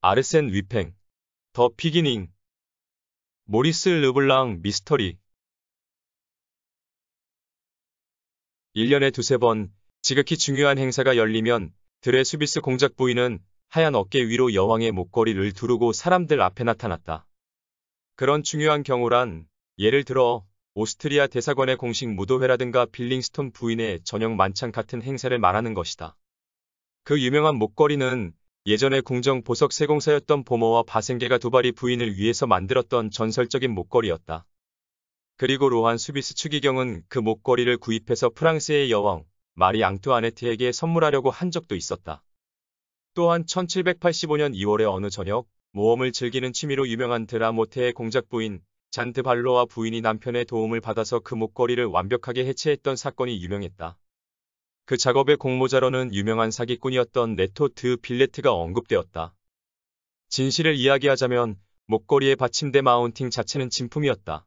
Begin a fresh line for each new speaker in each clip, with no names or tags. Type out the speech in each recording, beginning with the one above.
아르센 위팽, 더 비기닝, 모리스 르블랑 미스터리. 1년에 두세 번 지극히 중요한 행사가 열리면 드레 수비스 공작 부인은 하얀 어깨 위로 여왕의 목걸이를 두르고 사람들 앞에 나타났다. 그런 중요한 경우란 예를 들어 오스트리아 대사관의 공식 무도회라든가 빌링스톤 부인의 저녁 만찬 같은 행사를 말하는 것이다. 그 유명한 목걸이는 예전에 궁정 보석 세공사였던 보모와 바생게가 두바리 부인을 위해서 만들었던 전설적인 목걸이였다. 그리고 로한 수비스 추기경은 그 목걸이를 구입해서 프랑스의 여왕 마리 앙투아네트에게 선물하려고 한 적도 있었다. 또한 1785년 2월의 어느 저녁 모험을 즐기는 취미로 유명한 드라모테의 공작 부인 잔드 발로아 부인이 남편의 도움을 받아서 그 목걸이를 완벽하게 해체했던 사건이 유명했다. 그 작업의 공모자로는 유명한 사기꾼이었던 레토 드 빌레트가 언급되었다. 진실을 이야기하자면 목걸이의 받침대 마운팅 자체는 진품이었다.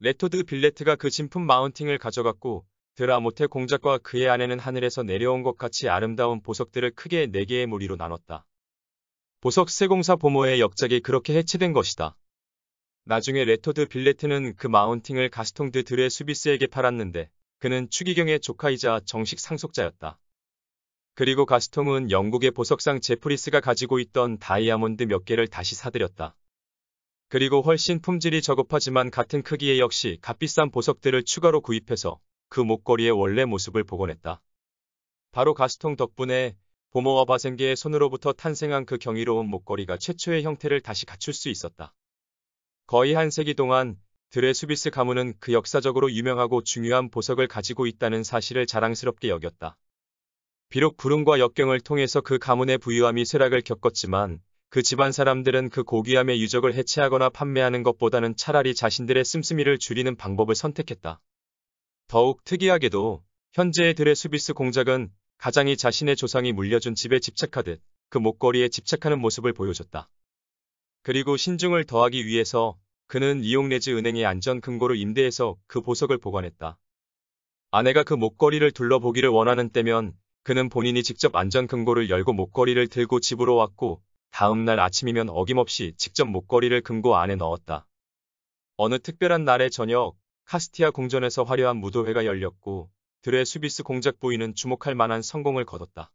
레토 드 빌레트가 그 진품 마운팅을 가져갔고 드라모테 공작과 그의 아내는 하늘에서 내려온 것 같이 아름다운 보석들을 크게 4개의 무리로 나눴다. 보석 세공사 보모의 역작이 그렇게 해체된 것이다. 나중에 레토 드 빌레트는 그 마운팅을 가스통 드 드레 수비스에게 팔았는데 그는 추기경의 조카이자 정식 상속자였다. 그리고 가스통은 영국의 보석상 제프리스가 가지고 있던 다이아몬드 몇 개를 다시 사들였다. 그리고 훨씬 품질이 저급하지만 같은 크기의 역시 값비싼 보석들을 추가로 구입해서 그 목걸이의 원래 모습을 복원했다. 바로 가스통 덕분에 보모와 바생게의 손으로부터 탄생한 그 경이로운 목걸이가 최초의 형태를 다시 갖출 수 있었다. 거의 한 세기 동안 드레 수비스 가문은 그 역사적으로 유명하고 중요한 보석을 가지고 있다는 사실을 자랑스럽게 여겼다. 비록 불운과 역경을 통해서 그 가문의 부유함이 쇠락을 겪었지만 그 집안 사람들은 그 고귀함의 유적을 해체하거나 판매하는 것보다는 차라리 자신들의 씀씀이를 줄이는 방법을 선택했다. 더욱 특이하게도 현재의 드레 수비스 공작은 가장이 자신의 조상이 물려준 집에 집착하듯 그 목걸이에 집착하는 모습을 보여줬다. 그리고 신중을 더하기 위해서 그는 리옹레즈 은행의 안전 금고를 임대해서 그 보석을 보관했다. 아내가 그 목걸이를 둘러보기를 원하는 때면 그는 본인이 직접 안전 금고를 열고 목걸이를 들고 집으로 왔고 다음 날 아침이면 어김없이 직접 목걸이를 금고 안에 넣었다. 어느 특별한 날의 저녁 카스티아 궁전에서 화려한 무도회가 열렸고 드레 수비스 공작 부인은 주목할 만한 성공을 거뒀다.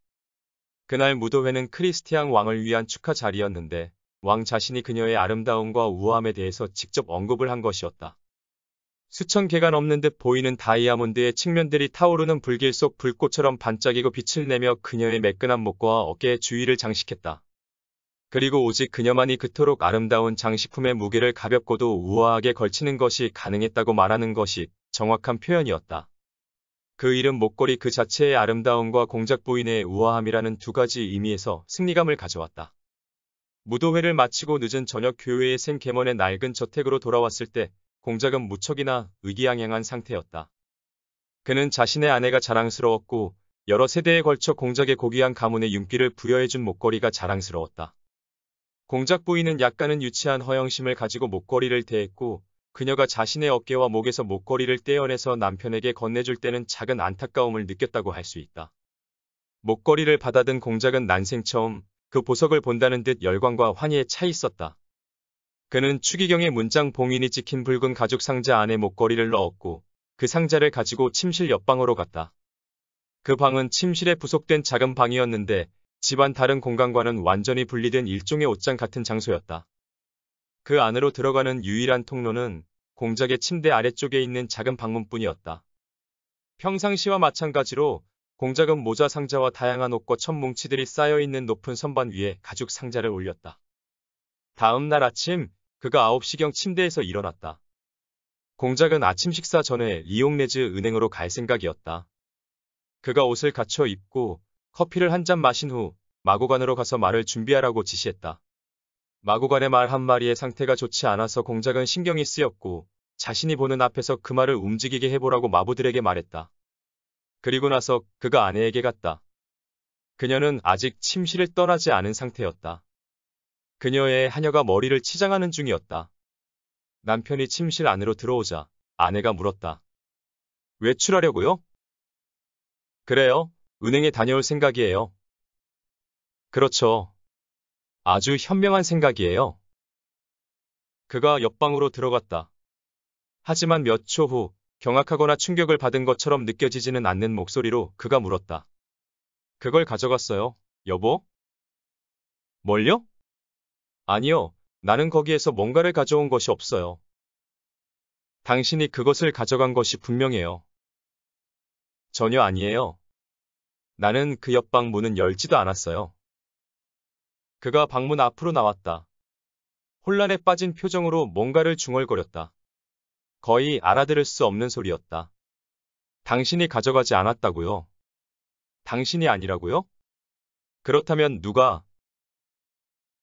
그날 무도회는 크리스티앙 왕을 위한 축하 자리였는데 왕 자신이 그녀의 아름다움과 우아함에 대해서 직접 언급을 한 것이었다. 수천 개가 넘는 듯 보이는 다이아몬드의 측면들이 타오르는 불길 속 불꽃처럼 반짝이고 빛을 내며 그녀의 매끈한 목과 어깨의 주위를 장식했다. 그리고 오직 그녀만이 그토록 아름다운 장식품의 무게를 가볍고도 우아하게 걸치는 것이 가능했다고 말하는 것이 정확한 표현이었다. 그 이름 목걸이 그 자체의 아름다움과 공작 부인의 우아함이라는 두 가지 의미에서 승리감을 가져왔다. 무도회를 마치고 늦은 저녁 교회의 생 개먼의 낡은 저택으로 돌아왔을 때 공작은 무척이나 의기양양한 상태였다. 그는 자신의 아내가 자랑스러웠고 여러 세대에 걸쳐 공작의 고귀한 가문의 윤기를 부여해준 목걸이가 자랑스러웠다. 공작 부인은 약간은 유치한 허영심을 가지고 목걸이를 대했고 그녀가 자신의 어깨와 목에서 목걸이를 떼어내서 남편에게 건네줄 때는 작은 안타까움을 느꼈다고 할 수 있다. 목걸이를 받아든 공작은 난생 처음 그 보석을 본다는 듯 열광과 환희에 차 있었다. 그는 추기경의 문장 봉인이 찍힌 붉은 가죽 상자 안에 목걸이를 넣었고 그 상자를 가지고 침실 옆방으로 갔다. 그 방은 침실에 부속된 작은 방이었는데 집안 다른 공간과는 완전히 분리된 일종의 옷장 같은 장소였다. 그 안으로 들어가는 유일한 통로는 공작의 침대 아래쪽에 있는 작은 방문뿐이었다. 평상시와 마찬가지로 공작은 모자 상자와 다양한 옷과 천 뭉치들이 쌓여있는 높은 선반 위에 가죽 상자를 올렸다. 다음 날 아침 그가 9시경 침대에서 일어났다. 공작은 아침 식사 전에 리옹레즈 은행으로 갈 생각이었다. 그가 옷을 갖춰 입고 커피를 한 잔 마신 후 마구간으로 가서 말을 준비하라고 지시했다. 마구간의 말 한마리의 상태가 좋지 않아서 공작은 신경이 쓰였고 자신이 보는 앞에서 그 말을 움직이게 해보라고 마부들에게 말했다. 그리고 나서 그가 아내에게 갔다. 그녀는 아직 침실을 떠나지 않은 상태였다. 그녀의 하녀가 머리를 치장하는 중이었다. 남편이 침실 안으로 들어오자 아내가 물었다. 외출하려고요? 그래요. 은행에 다녀올 생각이에요. 그렇죠. 아주 현명한 생각이에요. 그가 옆방으로 들어갔다. 하지만 몇 초 후 경악하거나 충격을 받은 것처럼 느껴지지는 않는 목소리로 그가 물었다. 그걸 가져갔어요, 여보? 뭘요? 아니요, 나는 거기에서 뭔가를 가져온 것이 없어요. 당신이 그것을 가져간 것이 분명해요. 전혀 아니에요. 나는 그 옆방 문은 열지도 않았어요. 그가 방문 앞으로 나왔다. 혼란에 빠진 표정으로 뭔가를 중얼거렸다. 거의 알아들을 수 없는 소리였다. 당신이 가져가지 않았다고요? 당신이 아니라고요? 그렇다면 누가?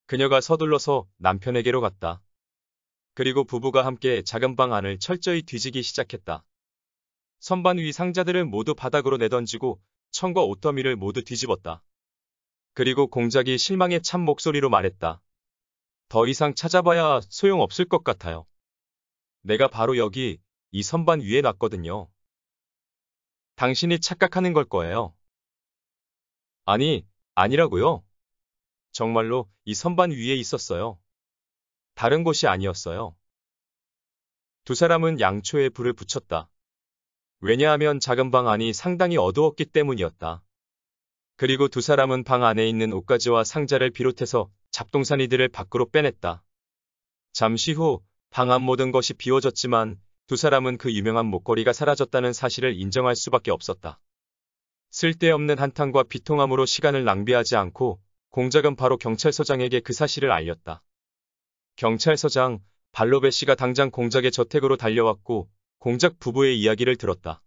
그녀가 서둘러서 남편에게로 갔다. 그리고 부부가 함께 작은 방 안을 철저히 뒤지기 시작했다. 선반 위 상자들을 모두 바닥으로 내던지고 천과 옷더미를 모두 뒤집었다. 그리고 공작이 실망에 찬 목소리로 말했다. 더 이상 찾아봐야 소용없을 것 같아요. 내가 바로 여기, 이 선반 위에 놨거든요. 당신이 착각하는 걸 거예요. 아니, 아니라고요. 정말로 이 선반 위에 있었어요. 다른 곳이 아니었어요. 두 사람은 양초에 불을 붙였다. 왜냐하면 작은 방 안이 상당히 어두웠기 때문이었다. 그리고 두 사람은 방 안에 있는 옷가지와 상자를 비롯해서 잡동사니들을 밖으로 빼냈다. 잠시 후 방 안 모든 것이 비워졌지만 두 사람은 그 유명한 목걸이가 사라졌다는 사실을 인정할 수밖에 없었다. 쓸데없는 한탄과 비통함으로 시간을 낭비하지 않고 공작은 바로 경찰서장에게 그 사실을 알렸다. 경찰서장, 발로베 씨가 당장 공작의 저택으로 달려왔고 공작 부부의 이야기를 들었다.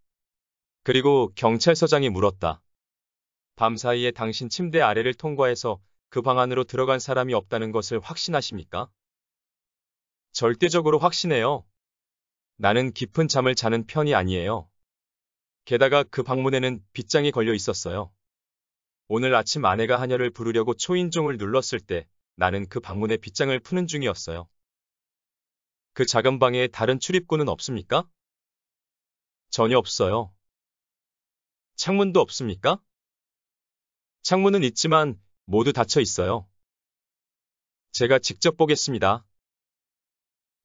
그리고 경찰서장이 물었다. 밤사이에 당신 침대 아래를 통과해서 그 방 안으로 들어간 사람이 없다는 것을 확신하십니까? 절대적으로 확신해요. 나는 깊은 잠을 자는 편이 아니에요. 게다가 그 방문에는 빗장이 걸려 있었어요. 오늘 아침 아내가 하녀를 부르려고 초인종을 눌렀을 때 나는 그 방문의 빗장을 푸는 중이었어요. 그 작은 방에 다른 출입구는 없습니까? 전혀 없어요. 창문도 없습니까? 창문은 있지만 모두 닫혀 있어요. 제가 직접 보겠습니다.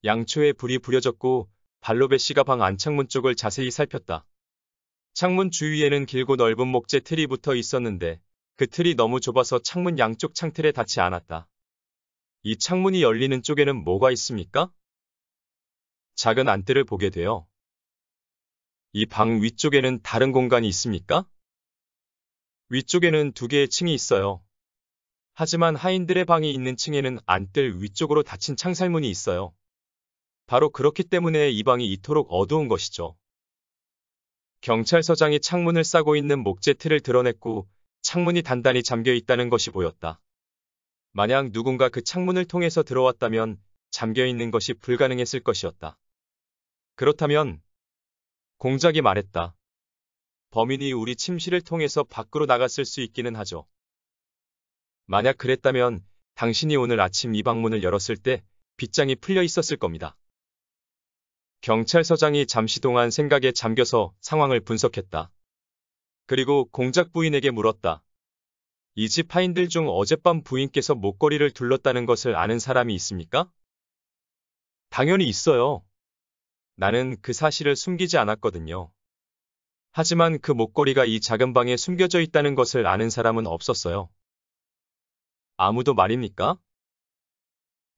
양초에 불이 부려졌고 발로베 씨가 방 안창문 쪽을 자세히 살폈다. 창문 주위에는 길고 넓은 목재 틀이 붙어 있었는데 그 틀이 너무 좁아서 창문 양쪽 창틀에 닿지 않았다. 이 창문이 열리는 쪽에는 뭐가 있습니까? 작은 안뜰을 보게 돼요. 이 방 위쪽에는 다른 공간이 있습니까? 위쪽에는 두 개의 층이 있어요. 하지만 하인들의 방이 있는 층에는 안뜰 위쪽으로 닫힌 창살문이 있어요. 바로 그렇기 때문에 이 방이 이토록 어두운 것이죠. 경찰서장이 창문을 싸고 있는 목재 틀을 드러냈고 창문이 단단히 잠겨 있다는 것이 보였다. 만약 누군가 그 창문을 통해서 들어왔다면 잠겨 있는 것이 불가능했을 것이었다. 그렇다면 공작이 말했다. 범인이 우리 침실을 통해서 밖으로 나갔을 수 있기는 하죠. 만약 그랬다면 당신이 오늘 아침 이 방문을 열었을 때 빗장이 풀려 있었을 겁니다. 경찰서장이 잠시 동안 생각에 잠겨서 상황을 분석했다. 그리고 공작 부인에게 물었다. 이 집 하인들 중 어젯밤 부인께서 목걸이를 둘렀다는 것을 아는 사람이 있습니까? 당연히 있어요. 나는 그 사실을 숨기지 않았거든요. 하지만 그 목걸이가 이 작은 방에 숨겨져 있다는 것을 아는 사람은 없었어요. 아무도 말입니까?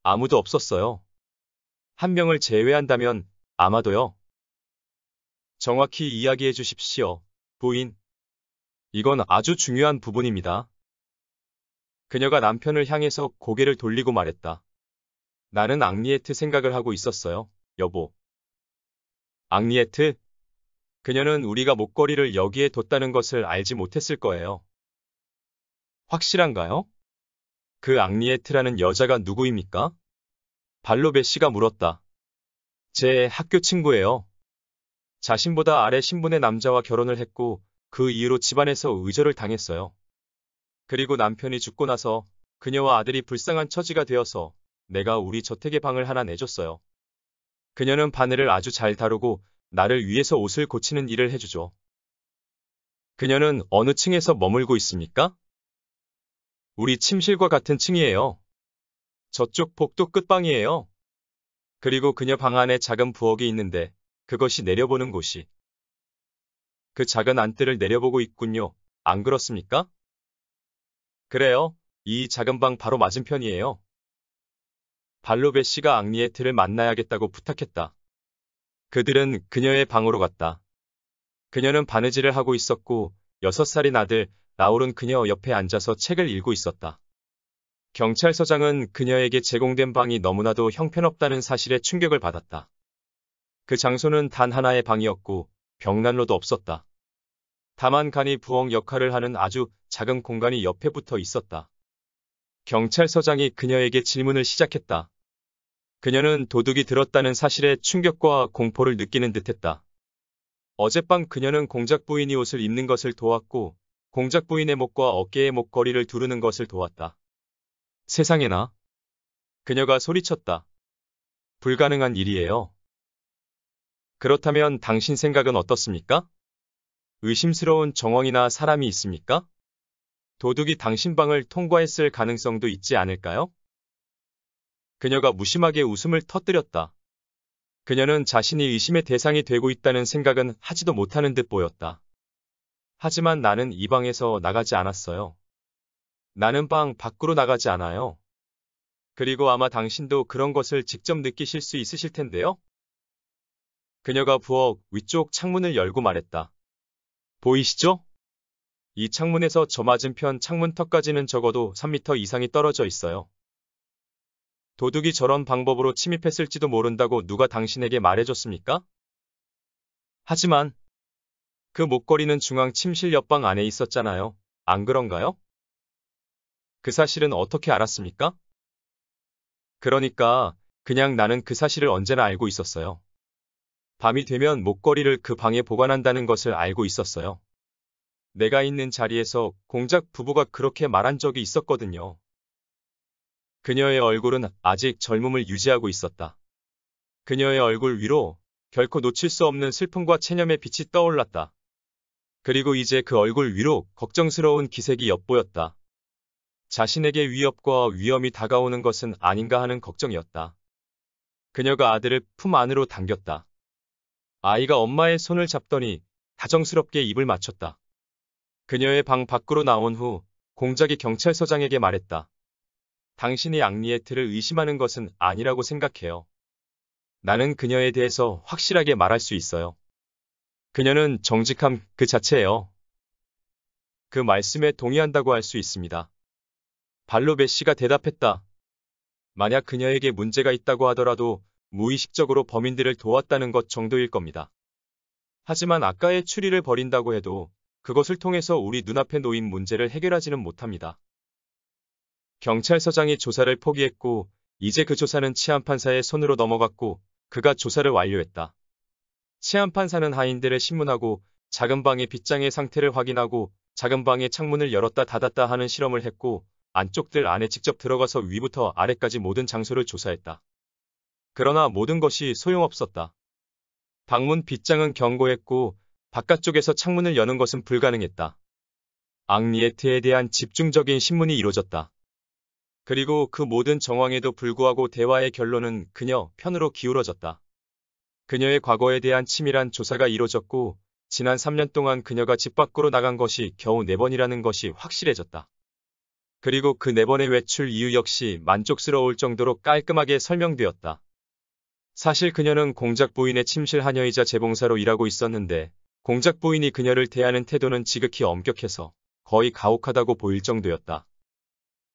아무도 없었어요. 한 명을 제외한다면 아마도요. 정확히 이야기해 주십시오, 부인. 이건 아주 중요한 부분입니다. 그녀가 남편을 향해서 고개를 돌리고 말했다. 나는 앙리에트 생각을 하고 있었어요, 여보. 앙리에트? 그녀는 우리가 목걸이를 여기에 뒀다는 것을 알지 못했을 거예요. 확실한가요? 그 앙리에트라는 여자가 누구입니까? 발로베 씨가 물었다. 제 학교 친구예요. 자신보다 아래 신분의 남자와 결혼을 했고 그 이후로 집안에서 의절을 당했어요. 그리고 남편이 죽고 나서 그녀와 아들이 불쌍한 처지가 되어서 내가 우리 저택에 방을 하나 내줬어요. 그녀는 바늘을 아주 잘 다루고 나를 위해서 옷을 고치는 일을 해주죠. 그녀는 어느 층에서 머물고 있습니까? 우리 침실과 같은 층이에요. 저쪽 복도 끝방이에요. 그리고 그녀 방 안에 작은 부엌이 있는데 그것이 내려보는 곳이. 그 작은 안뜰을 내려보고 있군요. 안 그렇습니까? 그래요. 이 작은 방 바로 맞은편이에요. 발로베 씨가 앙리에트를 만나야겠다고 부탁했다. 그들은 그녀의 방으로 갔다. 그녀는 바느질을 하고 있었고 6살인 아들 라울은 그녀 옆에 앉아서 책을 읽고 있었다. 경찰서장은 그녀에게 제공된 방이 너무나도 형편없다는 사실에 충격을 받았다. 그 장소는 단 하나의 방이었고 벽난로도 없었다. 다만 간이 부엌 역할을 하는 아주 작은 공간이 옆에 붙어 있었다. 경찰서장이 그녀에게 질문을 시작했다. 그녀는 도둑이 들었다는 사실에 충격과 공포를 느끼는 듯했다. 어젯밤 그녀는 공작 부인이 옷을 입는 것을 도왔고 공작 부인의 목과 어깨에 목걸이를 두르는 것을 도왔다. 세상에나. 그녀가 소리쳤다. 불가능한 일이에요. 그렇다면 당신 생각은 어떻습니까? 의심스러운 정황이나 사람이 있습니까? 도둑이 당신 방을 통과했을 가능성도 있지 않을까요? 그녀가 무심하게 웃음을 터뜨렸다. 그녀는 자신이 의심의 대상이 되고 있다는 생각은 하지도 못하는 듯 보였다. 하지만 나는 이 방에서 나가지 않았어요. 나는 방 밖으로 나가지 않아요. 그리고 아마 당신도 그런 것을 직접 느끼실 수 있으실 텐데요. 그녀가 부엌 위쪽 창문을 열고 말했다. 보이시죠? 이 창문에서 저 맞은편 창문턱까지는 적어도 3m 이상이 떨어져 있어요. 도둑이 저런 방법으로 침입했을지도 모른다고 누가 당신에게 말해줬습니까? 하지만 그 목걸이는 중앙 침실 옆방 안에 있었잖아요. 안 그런가요? 그 사실은 어떻게 알았습니까? 그러니까 그냥 나는 그 사실을 언제나 알고 있었어요. 밤이 되면 목걸이를 그 방에 보관한다는 것을 알고 있었어요. 내가 있는 자리에서 공작 부부가 그렇게 말한 적이 있었거든요. 그녀의 얼굴은 아직 젊음을 유지하고 있었다. 그녀의 얼굴 위로 결코 놓칠 수 없는 슬픔과 체념의 빛이 떠올랐다. 그리고 이제 그 얼굴 위로 걱정스러운 기색이 엿보였다. 자신에게 위협과 위험이 다가오는 것은 아닌가 하는 걱정이었다. 그녀가 아들을 품 안으로 당겼다. 아이가 엄마의 손을 잡더니 다정스럽게 입을 맞췄다. 그녀의 방 밖으로 나온 후 공작이 경찰서장에게 말했다. 당신이 앙리에트를 의심하는 것은 아니라고 생각해요. 나는 그녀에 대해서 확실하게 말할 수 있어요. 그녀는 정직함 그 자체예요. 그 말씀에 동의한다고 할 수 있습니다. 발로베 씨가 대답했다. 만약 그녀에게 문제가 있다고 하더라도 무의식적으로 범인들을 도왔다는 것 정도일 겁니다. 하지만 아까의 추리를 버린다고 해도 그것을 통해서 우리 눈앞에 놓인 문제를 해결하지는 못합니다. 경찰서장이 조사를 포기했고 이제 그 조사는 치안판사의 손으로 넘어갔고 그가 조사를 완료했다. 치안판사는 하인들을 신문하고 작은 방의 빗장의 상태를 확인하고 작은 방의 창문을 열었다 닫았다 하는 실험을 했고 안쪽들 안에 직접 들어가서 위부터 아래까지 모든 장소를 조사했다. 그러나 모든 것이 소용없었다. 방문 빗장은 견고했고 바깥쪽에서 창문을 여는 것은 불가능했다. 앙리에트에 대한 집중적인 신문이 이루어졌다. 그리고 그 모든 정황에도 불구하고 대화의 결론은 그녀 편으로 기울어졌다. 그녀의 과거에 대한 치밀한 조사가 이루어졌고 지난 3년 동안 그녀가 집 밖으로 나간 것이 겨우 4번이라는 것이 확실해졌다. 그리고 그 4번의 외출 이유 역시 만족스러울 정도로 깔끔하게 설명되었다. 사실 그녀는 공작 부인의 침실 하녀이자 재봉사로 일하고 있었는데 공작 부인이 그녀를 대하는 태도는 지극히 엄격해서 거의 가혹하다고 보일 정도였다.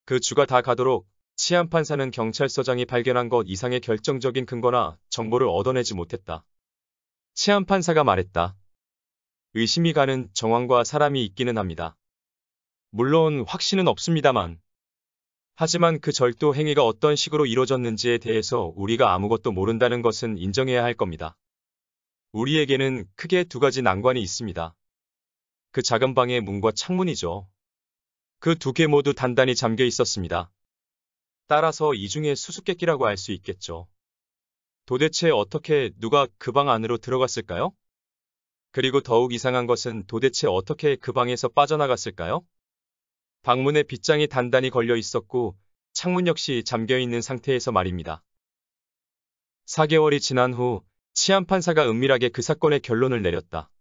그 주가 다 가도록 치안판사는 경찰서장이 발견한 것 이상의 결정적인 근거나 정보를 얻어내지 못했다. 치안판사가 말했다. 의심이 가는 정황과 사람이 있기는 합니다. 물론 확신은 없습니다만. 하지만 그 절도 행위가 어떤 식으로 이루어졌는지에 대해서 우리가 아무것도 모른다는 것은 인정해야 할 겁니다. 우리에게는 크게 2가지 난관이 있습니다. 그 작은 방의 문과 창문이죠. 그 2개 모두 단단히 잠겨 있었습니다. 따라서 이 중에 수수께끼라고 할 수 있겠죠. 도대체 어떻게 누가 그 방 안으로 들어갔을까요? 그리고 더욱 이상한 것은 도대체 어떻게 그 방에서 빠져나갔을까요? 방문에 빗장이 단단히 걸려 있었고 창문 역시 잠겨있는 상태에서 말입니다. 4개월이 지난 후 치안판사가 은밀하게 그 사건의 결론을 내렸다.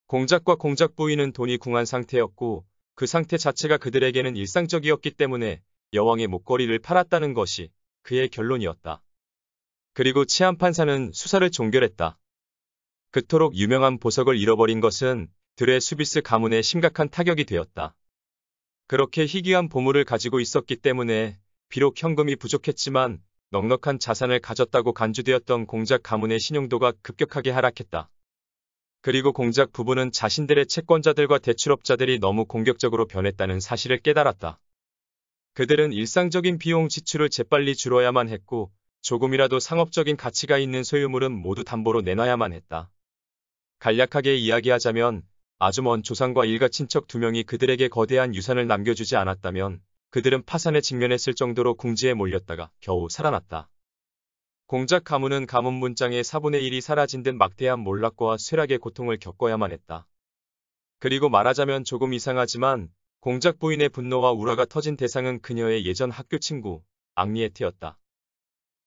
공작과 공작 부인은 돈이 궁한 상태였고 그 상태 자체가 그들에게는 일상적이었기 때문에 여왕의 목걸이를 팔았다는 것이 그의 결론이었다. 그리고 치안판사는 수사를 종결했다. 그토록 유명한 보석을 잃어버린 것은 들의 수비스 가문에 심각한 타격이 되었다. 그렇게 희귀한 보물을 가지고 있었기 때문에 비록 현금이 부족했지만 넉넉한 자산을 가졌다고 간주되었던 공작 가문의 신용도가 급격하게 하락했다. 그리고 공작 부부는 자신들의 채권자들과 대출업자들이 너무 공격적으로 변했다는 사실을 깨달았다. 그들은 일상적인 비용 지출을 재빨리 줄여야만 했고 조금이라도 상업적인 가치가 있는 소유물은 모두 담보로 내놔야만 했다. 간략하게 이야기하자면 아주 먼 조상과 일가 친척 2명이 그들에게 거대한 유산을 남겨주지 않았다면 그들은 파산에 직면했을 정도로 궁지에 몰렸다가 겨우 살아났다. 공작 가문은 가문 문장의 4분의 1이 사라진 듯 막대한 몰락과 쇠락의 고통을 겪어야만 했다. 그리고 말하자면 조금 이상하지만 공작 부인의 분노와 우라가 터진 대상은 그녀의 예전 학교 친구 앙리에트였다.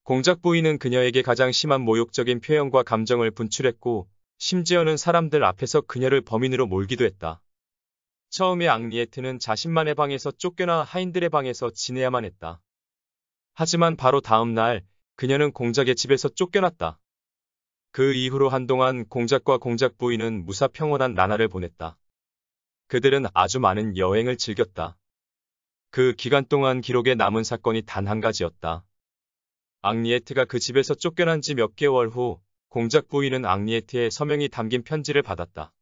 공작 부인은 그녀에게 가장 심한 모욕적인 표현과 감정을 분출했고 심지어는 사람들 앞에서 그녀를 범인으로 몰기도 했다. 처음에 앙리에트는 자신만의 방에서 쫓겨나 하인들의 방에서 지내야만 했다. 하지만 바로 다음 날 그녀는 공작의 집에서 쫓겨났다. 그 이후로 한동안 공작과 공작 부인은 무사평온한 나날을 보냈다. 그들은 아주 많은 여행을 즐겼다. 그 기간 동안 기록에 남은 사건이 단 한 가지였다. 앙리에트가 그 집에서 쫓겨난 지 몇 개월 후 공작 부인은 앙리에트의 서명이 담긴 편지를 받았다.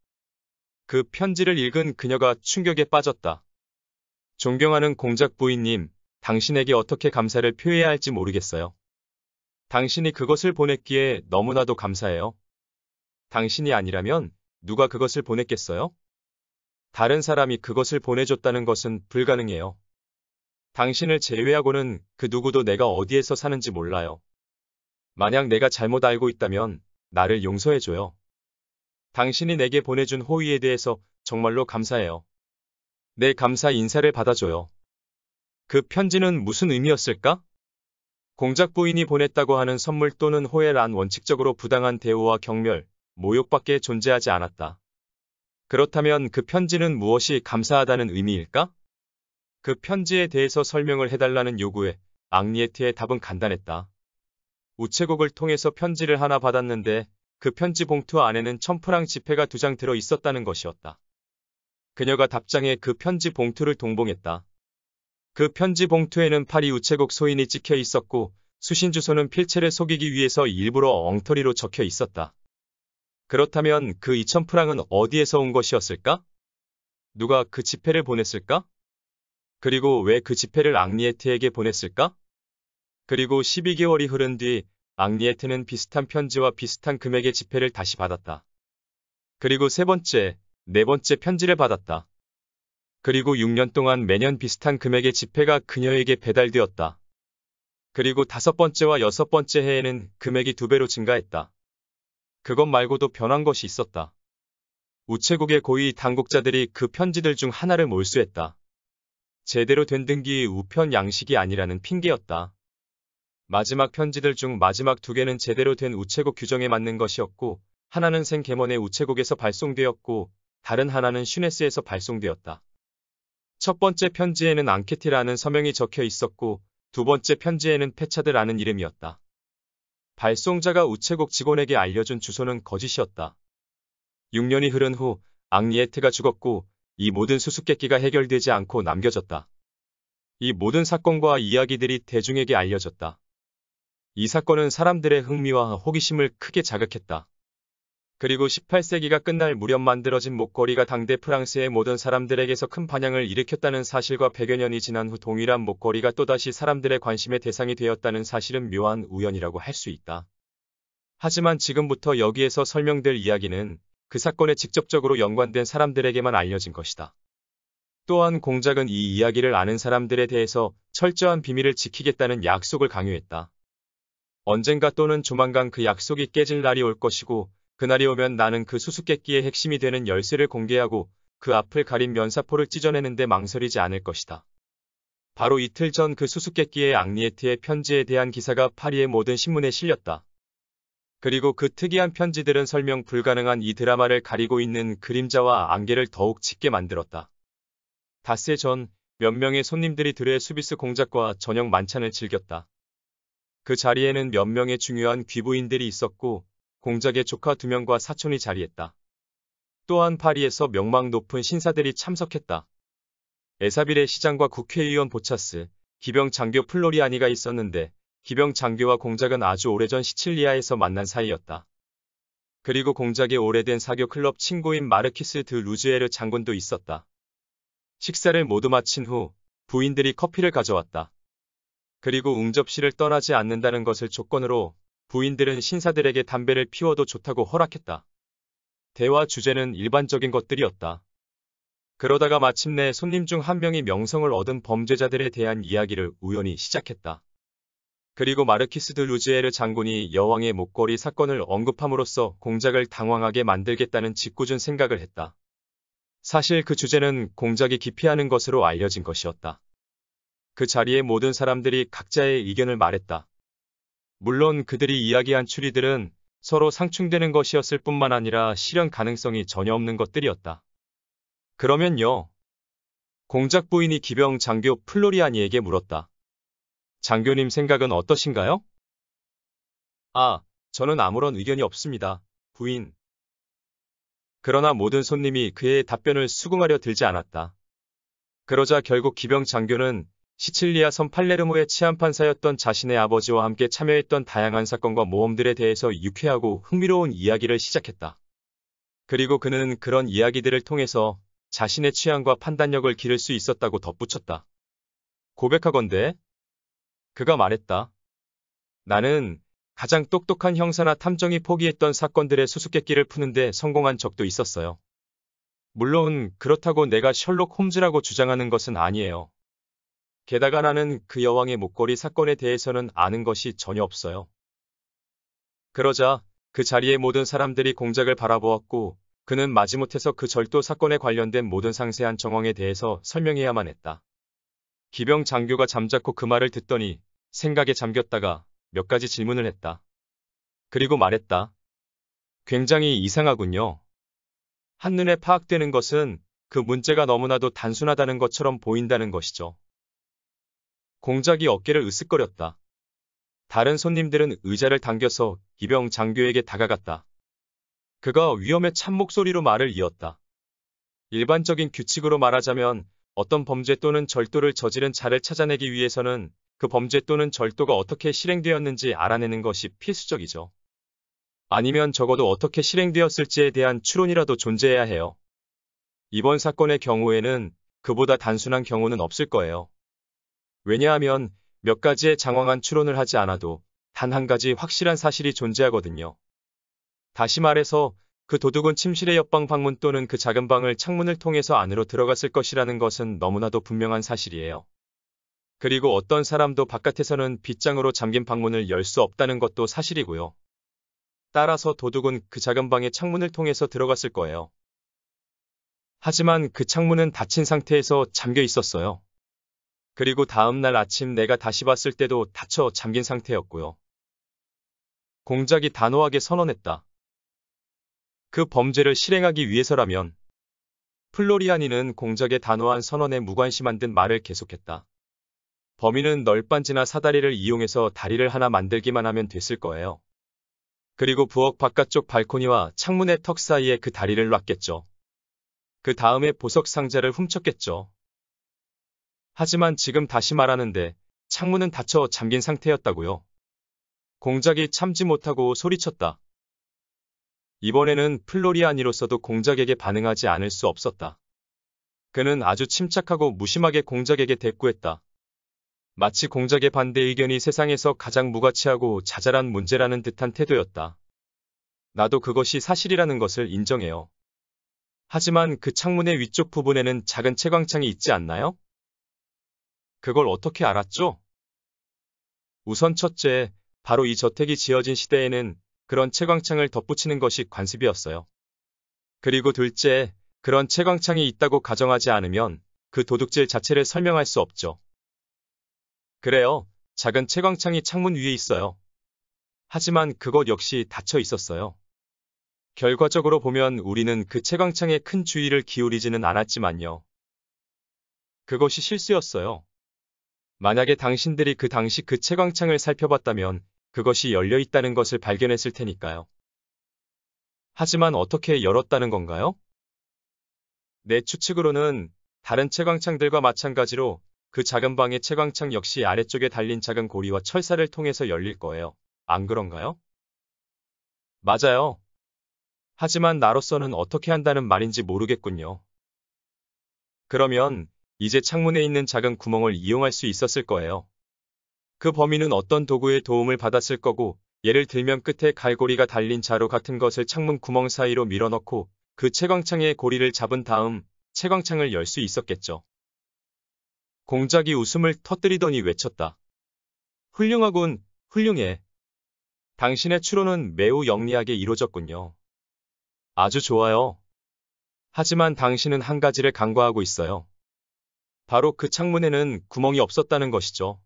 그 편지를 읽은 그녀가 충격에 빠졌다. 존경하는 공작 부인님, 당신에게 어떻게 감사를 표해야 할지 모르겠어요. 당신이 그것을 보냈기에 너무나도 감사해요. 당신이 아니라면 누가 그것을 보냈겠어요? 다른 사람이 그것을 보내줬다는 것은 불가능해요. 당신을 제외하고는 그 누구도 내가 어디에서 사는지 몰라요. 만약 내가 잘못 알고 있다면 나를 용서해줘요. 당신이 내게 보내준 호의에 대해서 정말로 감사해요. 내 감사 인사를 받아줘요. 그 편지는 무슨 의미였을까? 공작 부인이 보냈다고 하는 선물 또는 호혜란 원칙적으로 부당한 대우와 경멸, 모욕밖에 존재하지 않았다. 그렇다면 그 편지는 무엇이 감사하다는 의미일까? 그 편지에 대해서 설명을 해달라는 요구에 앙리에트의 답은 간단했다. 우체국을 통해서 편지를 하나 받았는데 그 편지 봉투 안에는 1000프랑 지폐가 2장 들어 있었다는 것이었다. 그녀가 답장에 그 편지 봉투를 동봉했다. 그 편지 봉투에는 파리 우체국 소인이 찍혀 있었고 수신 주소는 필체를 속이기 위해서 일부러 엉터리로 적혀 있었다. 그렇다면 그 2000프랑은 어디에서 온 것이었을까? 누가 그 지폐를 보냈을까? 그리고 왜 그 지폐를 앙리에트에게 보냈을까? 그리고 12개월이 흐른 뒤 앙리에트는 비슷한 편지와 비슷한 금액의 지폐를 다시 받았다. 그리고 세 번째, 네 번째 편지를 받았다. 그리고 6년 동안 매년 비슷한 금액의 지폐가 그녀에게 배달되었다. 그리고 5번째와 6번째 해에는 금액이 2배로 증가했다. 그것 말고도 변한 것이 있었다. 우체국의 고위 당국자들이 그 편지들 중 하나를 몰수했다. 제대로 된 등기 우편 양식이 아니라는 핑계였다. 마지막 편지들 중 마지막 2개는 제대로 된 우체국 규정에 맞는 것이었고 하나는 생게먼의 우체국에서 발송되었고 다른 하나는 슈네스에서 발송되었다. 첫 번째 편지에는 앙케티라는 서명이 적혀 있었고 두 번째 편지에는 페차드라는 이름이었다. 발송자가 우체국 직원에게 알려준 주소는 거짓이었다. 6년이 흐른 후 앙리에트가 죽었고 이 모든 수수께끼가 해결되지 않고 남겨졌다. 이 모든 사건과 이야기들이 대중에게 알려졌다. 이 사건은 사람들의 흥미와 호기심을 크게 자극했다. 그리고 18세기가 끝날 무렵 만들어진 목걸이가 당대 프랑스의 모든 사람들에게서 큰 반향을 일으켰다는 사실과 100여 년이 지난 후 동일한 목걸이가 또다시 사람들의 관심의 대상이 되었다는 사실은 묘한 우연이라고 할 수 있다. 하지만 지금부터 여기에서 설명될 이야기는 그 사건에 직접적으로 연관된 사람들에게만 알려진 것이다. 또한 공작은 이 이야기를 아는 사람들에 대해서 철저한 비밀을 지키겠다는 약속을 강요했다. 언젠가 또는 조만간 그 약속이 깨질 날이 올 것이고 그날이 오면 나는 그 수수께끼의 핵심이 되는 열쇠를 공개하고 그 앞을 가린 면사포를 찢어내는데 망설이지 않을 것이다. 바로 이틀 전 그 수수께끼의 앙리에트의 편지에 대한 기사가 파리의 모든 신문에 실렸다. 그리고 그 특이한 편지들은 설명 불가능한 이 드라마를 가리고 있는 그림자와 안개를 더욱 짙게 만들었다. 닷새 전 몇 명의 손님들이 드레 수비스 공작과 저녁 만찬을 즐겼다. 그 자리에는 몇 명의 중요한 귀부인들이 있었고 공작의 조카 2명과 사촌이 자리했다. 또한 파리에서 명망 높은 신사들이 참석했다. 에사빌의 시장과 국회의원 보차스, 기병 장교 플로리아니가 있었는데 기병 장교와 공작은 아주 오래전 시칠리아에서 만난 사이였다. 그리고 공작의 오래된 사교 클럽 친구인 마르키스 드 루즈에르 장군도 있었다. 식사를 모두 마친 후 부인들이 커피를 가져왔다. 그리고 응접실을 떠나지 않는다는 것을 조건으로 부인들은 신사들에게 담배를 피워도 좋다고 허락했다. 대화 주제는 일반적인 것들이었다. 그러다가 마침내 손님 중 한 명이 명성을 얻은 범죄자들에 대한 이야기를 우연히 시작했다. 그리고 마르키스 드 루즈에르 장군이 여왕의 목걸이 사건을 언급함으로써 공작을 당황하게 만들겠다는 짓궂은 생각을 했다. 사실 그 주제는 공작이 기피하는 것으로 알려진 것이었다. 그 자리에 모든 사람들이 각자의 의견을 말했다. 물론 그들이 이야기한 추리들은 서로 상충되는 것이었을 뿐만 아니라 실현 가능성이 전혀 없는 것들이었다. 그러면요. 공작 부인이 기병 장교 플로리아니에게 물었다. 장교님 생각은 어떠신가요? 저는 아무런 의견이 없습니다. 부인. 그러나 모든 손님이 그의 답변을 수긍하려 들지 않았다. 그러자 결국 기병 장교는 시칠리아 섬 팔레르모의 치안판사였던 자신의 아버지와 함께 참여했던 다양한 사건과 모험들에 대해서 유쾌하고 흥미로운 이야기를 시작했다. 그리고 그는 그런 이야기들을 통해서 자신의 취향과 판단력을 기를 수 있었다고 덧붙였다. 고백하건대 그가 말했다. 나는 가장 똑똑한 형사나 탐정이 포기했던 사건들의 수수께끼를 푸는데 성공한 적도 있었어요. 물론 그렇다고 내가 셜록 홈즈라고 주장하는 것은 아니에요. 게다가 나는 그 여왕의 목걸이 사건에 대해서는 아는 것이 전혀 없어요. 그러자 그 자리의 모든 사람들이 공작을 바라보았고 그는 마지못해서 그 절도 사건에 관련된 모든 상세한 정황에 대해서 설명해야만 했다. 기병 장교가 잠자코 그 말을 듣더니 생각에 잠겼다가 몇 가지 질문을 했다. 그리고 말했다. 굉장히 이상하군요. 한눈에 파악되는 것은 그 문제가 너무나도 단순하다는 것처럼 보인다는 것이죠. 공작이 어깨를 으쓱거렸다. 다른 손님들은 의자를 당겨서 기병 장교에게 다가갔다. 그가 위험에 찬 목소리로 말을 이었다. 일반적인 규칙으로 말하자면 어떤 범죄 또는 절도를 저지른 자를 찾아내기 위해서는 그 범죄 또는 절도가 어떻게 실행되었는지 알아내는 것이 필수적이죠. 아니면 적어도 어떻게 실행되었을지에 대한 추론이라도 존재해야 해요. 이번 사건의 경우에는 그보다 단순한 경우는 없을 거예요. 왜냐하면 몇 가지의 장황한 추론을 하지 않아도 단 한 가지 확실한 사실이 존재하거든요. 다시 말해서 그 도둑은 침실의 옆방 방문 또는 그 작은 방을 창문을 통해서 안으로 들어갔을 것이라는 것은 너무나도 분명한 사실이에요. 그리고 어떤 사람도 바깥에서는 빗장으로 잠긴 방문을 열 수 없다는 것도 사실이고요. 따라서 도둑은 그 작은 방의 창문을 통해서 들어갔을 거예요. 하지만 그 창문은 닫힌 상태에서 잠겨 있었어요. 그리고 다음 날 아침 내가 다시 봤을 때도 닫혀 잠긴 상태였고요. 공작이 단호하게 선언했다. 그 범죄를 실행하기 위해서라면. 플로리아니는 공작의 단호한 선언에 무관심한 듯 말을 계속했다. 범인은 널빤지나 사다리를 이용해서 다리를 하나 만들기만 하면 됐을 거예요. 그리고 부엌 바깥쪽 발코니와 창문의 턱 사이에 그 다리를 놨겠죠. 그 다음에 보석 상자를 훔쳤겠죠. 하지만 지금 다시 말하는데 창문은 닫혀 잠긴 상태였다고요. 공작이 참지 못하고 소리쳤다. 이번에는 플로리아니로서도 공작에게 반응하지 않을 수 없었다. 그는 아주 침착하고 무심하게 공작에게 대꾸했다. 마치 공작의 반대 의견이 세상에서 가장 무가치하고 자잘한 문제라는 듯한 태도였다. 나도 그것이 사실이라는 것을 인정해요. 하지만 그 창문의 위쪽 부분에는 작은 채광창이 있지 않나요? 그걸 어떻게 알았죠? 우선 첫째, 바로 이 저택이 지어진 시대에는 그런 채광창을 덧붙이는 것이 관습이었어요. 그리고 둘째, 그런 채광창이 있다고 가정하지 않으면 그 도둑질 자체를 설명할 수 없죠. 그래요. 작은 채광창이 창문 위에 있어요. 하지만 그것 역시 닫혀 있었어요. 결과적으로 보면 우리는 그 채광창에 큰 주의를 기울이지는 않았지만요. 그것이 실수였어요. 만약에 당신들이 그 당시 그 채광창을 살펴봤다면 그것이 열려 있다는 것을 발견했을 테니까요. 하지만 어떻게 열었다는 건가요? 내 추측으로는 다른 채광창들과 마찬가지로 그 작은 방의 채광창 역시 아래쪽에 달린 작은 고리와 철사를 통해서 열릴 거예요. 안 그런가요? 맞아요. 하지만 나로서는 어떻게 한다는 말인지 모르겠군요. 그러면 이제 창문에 있는 작은 구멍을 이용할 수 있었을 거예요. 그 범인은 어떤 도구의 도움을 받았을 거고, 예를 들면 끝에 갈고리가 달린 자루 같은 것을 창문 구멍 사이로 밀어넣고 그 채광창의 고리를 잡은 다음 채광창을 열 수 있었겠죠. 공작이 웃음을 터뜨리더니 외쳤다. 훌륭하군, 훌륭해. 당신의 추론은 매우 영리하게 이루어졌군요. 아주 좋아요. 하지만 당신은 한 가지를 간과하고 있어요. 바로 그 창문에는 구멍이 없었다는 것이죠.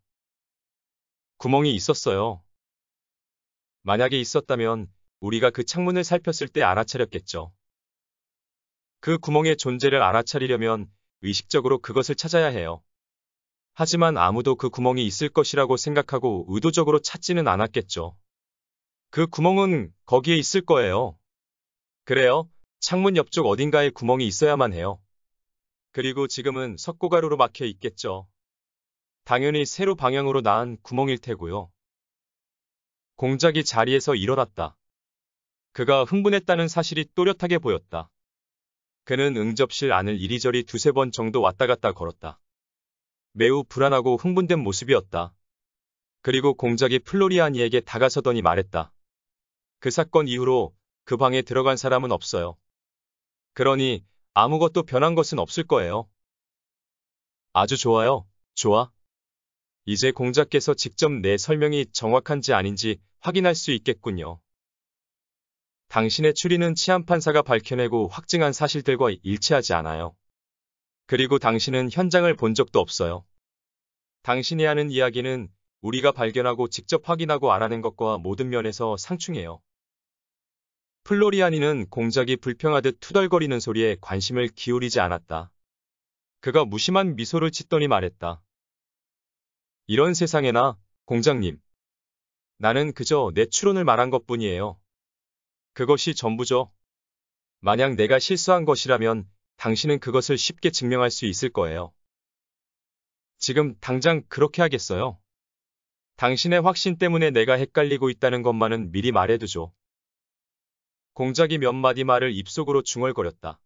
구멍이 있었어요. 만약에 있었다면 우리가 그 창문을 살폈을 때 알아차렸겠죠. 그 구멍의 존재를 알아차리려면 의식적으로 그것을 찾아야 해요. 하지만 아무도 그 구멍이 있을 것이라고 생각하고 의도적으로 찾지는 않았겠죠. 그 구멍은 거기에 있을 거예요. 그래요. 창문 옆쪽 어딘가에 구멍이 있어야만 해요. 그리고 지금은 석고가루로 막혀 있겠죠. 당연히 세로 방향으로 나은 구멍일 테고요. 공작이 자리에서 일어났다. 그가 흥분했다는 사실이 또렷하게 보였다. 그는 응접실 안을 이리저리 두세 번 정도 왔다 갔다 걸었다. 매우 불안하고 흥분된 모습이었다. 그리고 공작이 플로리아니에게 다가서더니 말했다. 그 사건 이후로 그 방에 들어간 사람은 없어요. 그러니 아무것도 변한 것은 없을 거예요. 아주 좋아요. 좋아. 이제 공작께서 직접 내 설명이 정확한지 아닌지 확인할 수 있겠군요. 당신의 추리는 치안판사가 밝혀내고 확증한 사실들과 일치하지 않아요. 그리고 당신은 현장을 본 적도 없어요. 당신이 하는 이야기는 우리가 발견하고 직접 확인하고 알아낸 것과 모든 면에서 상충해요. 플로리아니는 공작이 불평하듯 투덜거리는 소리에 관심을 기울이지 않았다. 그가 무심한 미소를 짓더니 말했다. 이런 세상에나, 공장님. 나는 그저 내 추론을 말한 것뿐이에요. 그것이 전부죠. 만약 내가 실수한 것이라면 당신은 그것을 쉽게 증명할 수 있을 거예요. 지금 당장 그렇게 하겠어요. 당신의 확신 때문에 내가 헷갈리고 있다는 것만은 미리 말해두죠. 공작이 몇 마디 말을 입속으로 중얼거렸다.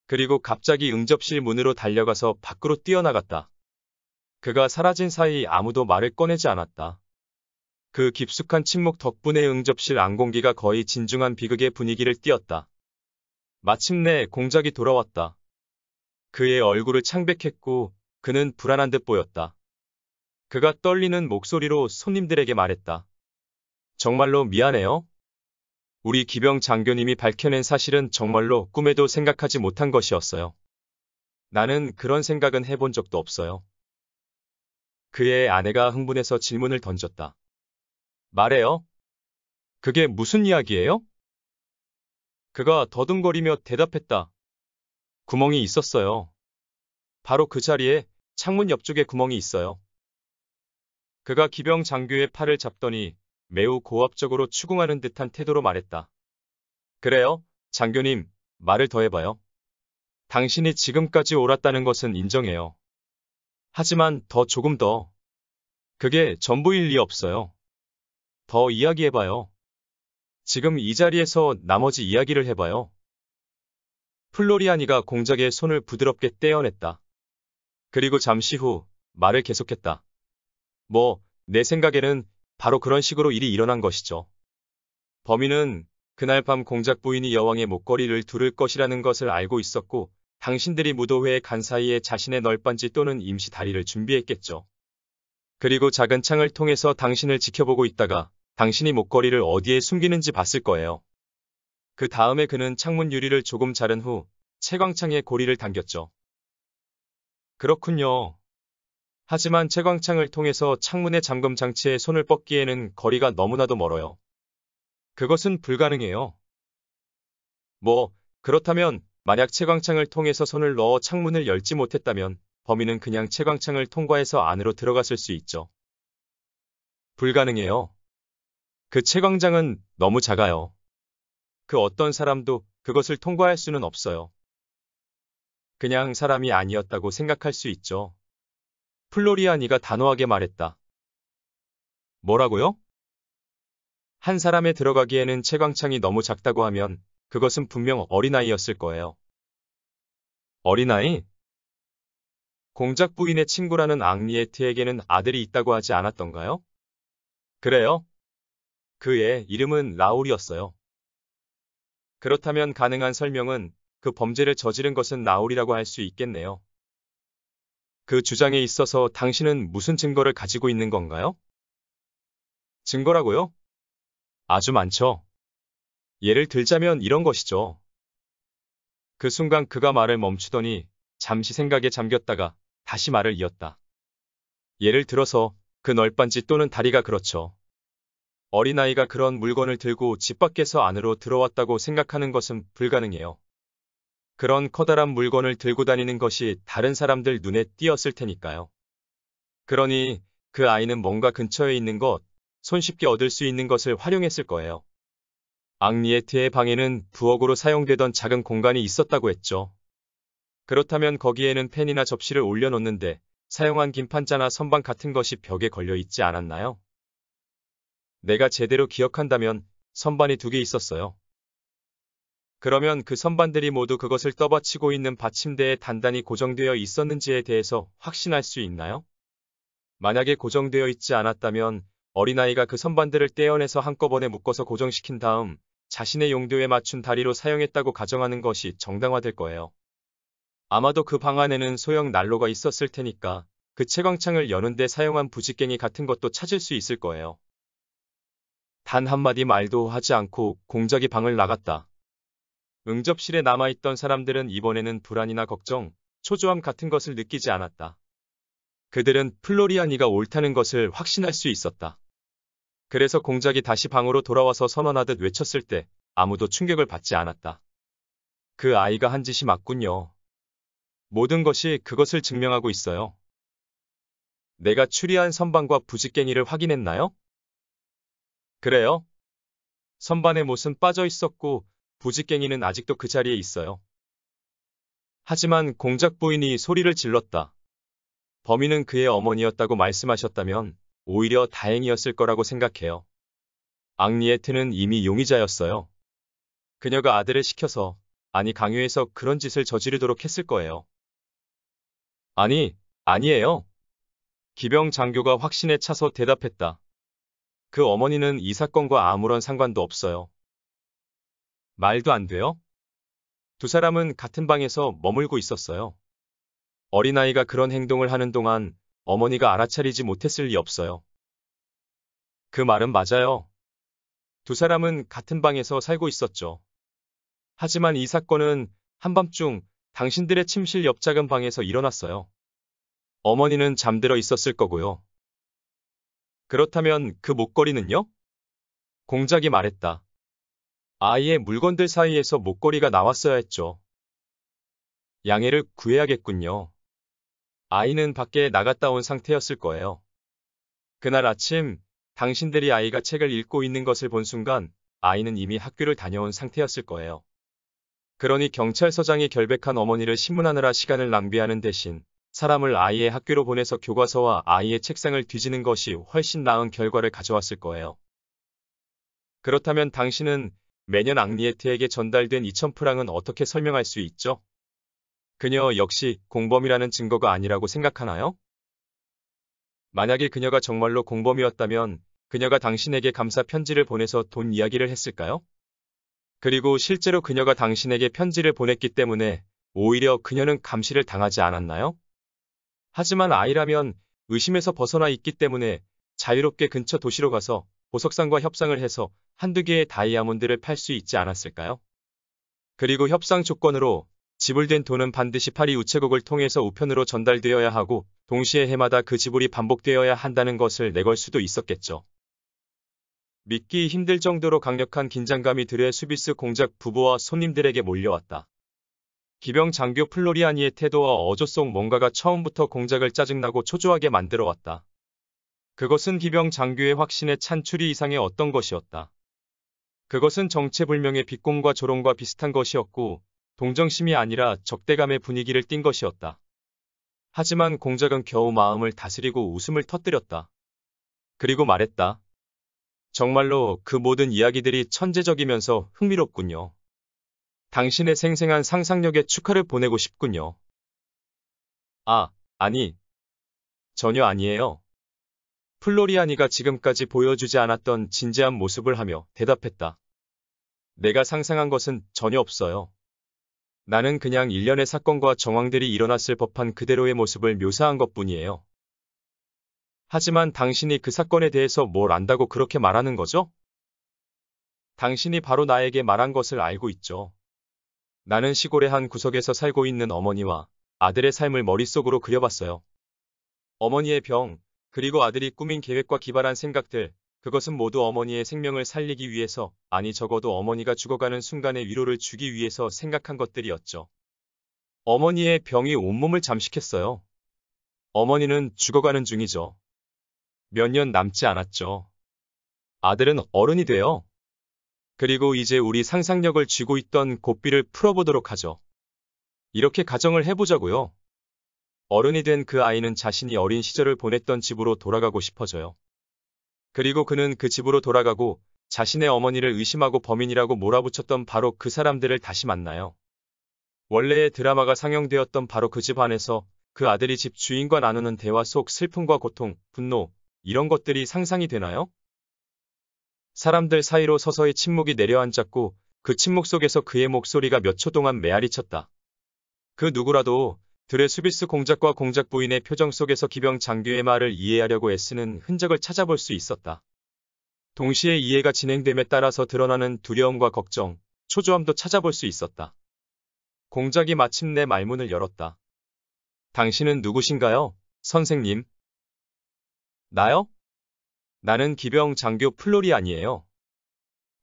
그리고 갑자기 응접실 문으로 달려가서 밖으로 뛰어나갔다. 그가 사라진 사이 아무도 말을 꺼내지 않았다. 그 깊숙한 침묵 덕분에 응접실 안공기가 거의 진중한 비극의 분위기를 띄었다. 마침내 공작이 돌아왔다. 그의 얼굴을 창백했고 그는 불안한 듯 보였다. 그가 떨리는 목소리로 손님들에게 말했다. 정말로 미안해요. 우리 기병 장교님이 밝혀낸 사실은 정말로 꿈에도 생각하지 못한 것이었어요. 나는 그런 생각은 해본 적도 없어요. 그의 아내가 흥분해서 질문을 던졌다. 말해요. 그게 무슨 이야기예요? 그가 더듬거리며 대답했다. 구멍이 있었어요. 바로 그 자리에 창문 옆쪽에 구멍이 있어요. 그가 기병 장교의 팔을 잡더니 매우 고압적으로 추궁하는 듯한 태도로 말했다. 그래요, 장교님, 말을 더 해봐요. 당신이 지금까지 옳았다는 것은 인정해요. 하지만 조금 더. 그게 전부일 리 없어요. 더 이야기해봐요. 지금 이 자리에서 나머지 이야기를 해봐요. 플로리아니가 공작의 손을 부드럽게 떼어냈다. 그리고 잠시 후 말을 계속했다. 내 생각에는 바로 그런 식으로 일이 일어난 것이죠. 범인은 그날 밤 공작 부인이 여왕의 목걸이를 두를 것이라는 것을 알고 있었고 당신들이 무도회에 간 사이에 자신의 널빤지 또는 임시 다리를 준비했겠죠. 그리고 작은 창을 통해서 당신을 지켜보고 있다가 당신이 목걸이를 어디에 숨기는지 봤을 거예요. 그 다음에 그는 창문 유리를 조금 자른 후 채광창에 고리를 당겼죠. 그렇군요. 하지만 채광창을 통해서 창문의 잠금 장치에 손을 뻗기에는 거리가 너무나도 멀어요. 그것은 불가능해요. 그렇다면 만약 채광창을 통해서 손을 넣어 창문을 열지 못했다면 범인은 그냥 채광창을 통과해서 안으로 들어갔을 수 있죠. 불가능해요. 그 채광장은 너무 작아요. 그 어떤 사람도 그것을 통과할 수는 없어요. 그냥 사람이 아니었다고 생각할 수 있죠. 플로리아니가 단호하게 말했다. 뭐라고요? 한 사람에 들어가기에는 채광창이 너무 작다고 하면 그것은 분명 어린아이였을 거예요. 어린아이? 공작 부인의 친구라는 앙리에트에게는 아들이 있다고 하지 않았던가요? 그래요? 그의 이름은 라울이었어요. 그렇다면 가능한 설명은 그 범죄를 저지른 것은 라울이라고 할 수 있겠네요. 그 주장에 있어서 당신은 무슨 증거를 가지고 있는 건가요? 증거라고요? 아주 많죠. 예를 들자면 이런 것이죠. 그 순간 그가 말을 멈추더니 잠시 생각에 잠겼다가 다시 말을 이었다. 예를 들어서 그 널빤지 또는 다리가 그렇죠. 어린아이가 그런 물건을 들고 집 밖에서 안으로 들어왔다고 생각하는 것은 불가능해요. 그런 커다란 물건을 들고 다니는 것이 다른 사람들 눈에 띄었을 테니까요. 그러니 그 아이는 뭔가 근처에 있는 것, 손쉽게 얻을 수 있는 것을 활용했을 거예요. 앙리에트의 방에는 부엌으로 사용되던 작은 공간이 있었다고 했죠. 그렇다면 거기에는 펜이나 접시를 올려놓는데 사용한 김판자나 선반 같은 것이 벽에 걸려 있지 않았나요? 내가 제대로 기억한다면 선반이 2개 있었어요. 그러면 그 선반들이 모두 그것을 떠받치고 있는 받침대에 단단히 고정되어 있었는지에 대해서 확신할 수 있나요? 만약에 고정되어 있지 않았다면 어린아이가 그 선반들을 떼어내서 한꺼번에 묶어서 고정시킨 다음 자신의 용도에 맞춘 다리로 사용했다고 가정하는 것이 정당화될 거예요. 아마도 그 방 안에는 소형 난로가 있었을 테니까 그 채광창을 여는데 사용한 부직갱이 같은 것도 찾을 수 있을 거예요. 단 한마디 말도 하지 않고 공작이 방을 나갔다. 응접실에 남아있던 사람들은 이번에는 불안이나 걱정, 초조함 같은 것을 느끼지 않았다. 그들은 플로리아니가 옳다는 것을 확신할 수 있었다. 그래서 공작이 다시 방으로 돌아와서 선언하듯 외쳤을 때 아무도 충격을 받지 않았다. 그 아이가 한 짓이 맞군요. 모든 것이 그것을 증명하고 있어요. 내가 추리한 선반과 부직갱이를 확인했나요? 그래요. 선반의 못은 빠져 있었고 부직갱이는 아직도 그 자리에 있어요. 하지만 공작 부인이 소리를 질렀다. 범인은 그의 어머니였다고 말씀하셨다면 오히려 다행이었을 거라고 생각해요. 앙리에트는 이미 용의자였어요. 그녀가 아들을 시켜서, 아니 강요해서 그런 짓을 저지르도록 했을 거예요. 아니에요. 기병 장교가 확신에 차서 대답했다. 그 어머니는 이 사건과 아무런 상관도 없어요. 말도 안 돼요? 2사람은 같은 방에서 머물고 있었어요. 어린아이가 그런 행동을 하는 동안 어머니가 알아차리지 못했을 리 없어요. 그 말은 맞아요. 2사람은 같은 방에서 살고 있었죠. 하지만 이 사건은 한밤중 당신들의 침실 옆 작은 방에서 일어났어요. 어머니는 잠들어 있었을 거고요. 그렇다면 그 목걸이는요? 공작이 말했다. 아이의 물건들 사이에서 목걸이가 나왔어야 했죠. 양해를 구해야겠군요. 아이는 밖에 나갔다 온 상태였을 거예요. 그날 아침 당신들이 아이가 책을 읽고 있는 것을 본 순간 아이는 이미 학교를 다녀온 상태였을 거예요. 그러니 경찰서장이 결백한 어머니를 신문하느라 시간을 낭비하는 대신 사람을 아이의 학교로 보내서 교과서와 아이의 책상을 뒤지는 것이 훨씬 나은 결과를 가져왔을 거예요. 그렇다면 당신은 매년 앙리에트에게 전달된 2,000프랑은 어떻게 설명할 수 있죠? 그녀 역시 공범이라는 증거가 아니라고 생각하나요? 만약에 그녀가 정말로 공범이었다면 그녀가 당신에게 감사 편지를 보내서 돈 이야기를 했을까요? 그리고 실제로 그녀가 당신에게 편지를 보냈기 때문에 오히려 그녀는 감시를 당하지 않았나요? 하지만 아이라면 의심에서 벗어나 있기 때문에 자유롭게 근처 도시로 가서 보석상과 협상을 해서 1~2개의 다이아몬드를 팔 수 있지 않았을까요? 그리고 협상 조건으로 지불된 돈은 반드시 파리 우체국을 통해서 우편으로 전달되어야 하고 동시에 해마다 그 지불이 반복되어야 한다는 것을 내걸 수도 있었겠죠. 믿기 힘들 정도로 강력한 긴장감이 드레 수비스 공작 부부와 손님들에게 몰려왔다. 기병 장교 플로리아니의 태도와 어조 속 뭔가가 처음부터 공작을 짜증나고 초조하게 만들어왔다. 그것은 기병 장교의 확신에 찬 추리 이상의 어떤 것이었다. 그것은 정체불명의 비공과 조롱과 비슷한 것이었고 동정심이 아니라 적대감의 분위기를 띈 것이었다. 하지만 공작은 겨우 마음을 다스리고 웃음을 터뜨렸다. 그리고 말했다. 정말로 그 모든 이야기들이 천재적이면서 흥미롭군요. 당신의 생생한 상상력에 축하를 보내고 싶군요. 아니. 전혀 아니에요. 플로리아니가 지금까지 보여주지 않았던 진지한 모습을 하며 대답했다. 내가 상상한 것은 전혀 없어요. 나는 그냥 일련의 사건과 정황들이 일어났을 법한 그대로의 모습을 묘사한 것뿐이에요. 하지만 당신이 그 사건에 대해서 뭘 안다고 그렇게 말하는 거죠? 당신이 바로 나에게 말한 것을 알고 있죠. 나는 시골의 한 구석에서 살고 있는 어머니와 아들의 삶을 머릿속으로 그려봤어요. 어머니의 병, 그리고 아들이 꾸민 계획과 기발한 생각들, 그것은 모두 어머니의 생명을 살리기 위해서, 아니 적어도 어머니가 죽어가는 순간의 위로를 주기 위해서 생각한 것들이었죠. 어머니의 병이 온몸을 잠식했어요. 어머니는 죽어가는 중이죠. 몇 년 남지 않았죠. 아들은 어른이 돼요. 그리고 이제 우리 상상력을 쥐고 있던 고삐를 풀어보도록 하죠. 이렇게 가정을 해보자고요. 어른이 된 그 아이는 자신이 어린 시절을 보냈던 집으로 돌아가고 싶어져요. 그리고 그는 그 집으로 돌아가고 자신의 어머니를 의심하고 범인이라고 몰아붙였던 바로 그 사람들을 다시 만나요. 원래의 드라마가 상영되었던 바로 그 집 안에서 그 아들이 집 주인과 나누는 대화 속 슬픔과 고통, 분노, 이런 것들이 상상이 되나요? 사람들 사이로 서서히 침묵이 내려앉았고 그 침묵 속에서 그의 목소리가 몇 초 동안 메아리쳤다. 그 누구라도 드레 수비스 공작과 공작 부인의 표정 속에서 기병 장교의 말을 이해하려고 애쓰는 흔적을 찾아볼 수 있었다. 동시에 이해가 진행됨에 따라서 드러나는 두려움과 걱정, 초조함도 찾아볼 수 있었다. 공작이 마침내 말문을 열었다. 당신은 누구신가요, 선생님? 나요? 나는 기병 장교 플로리안이에요.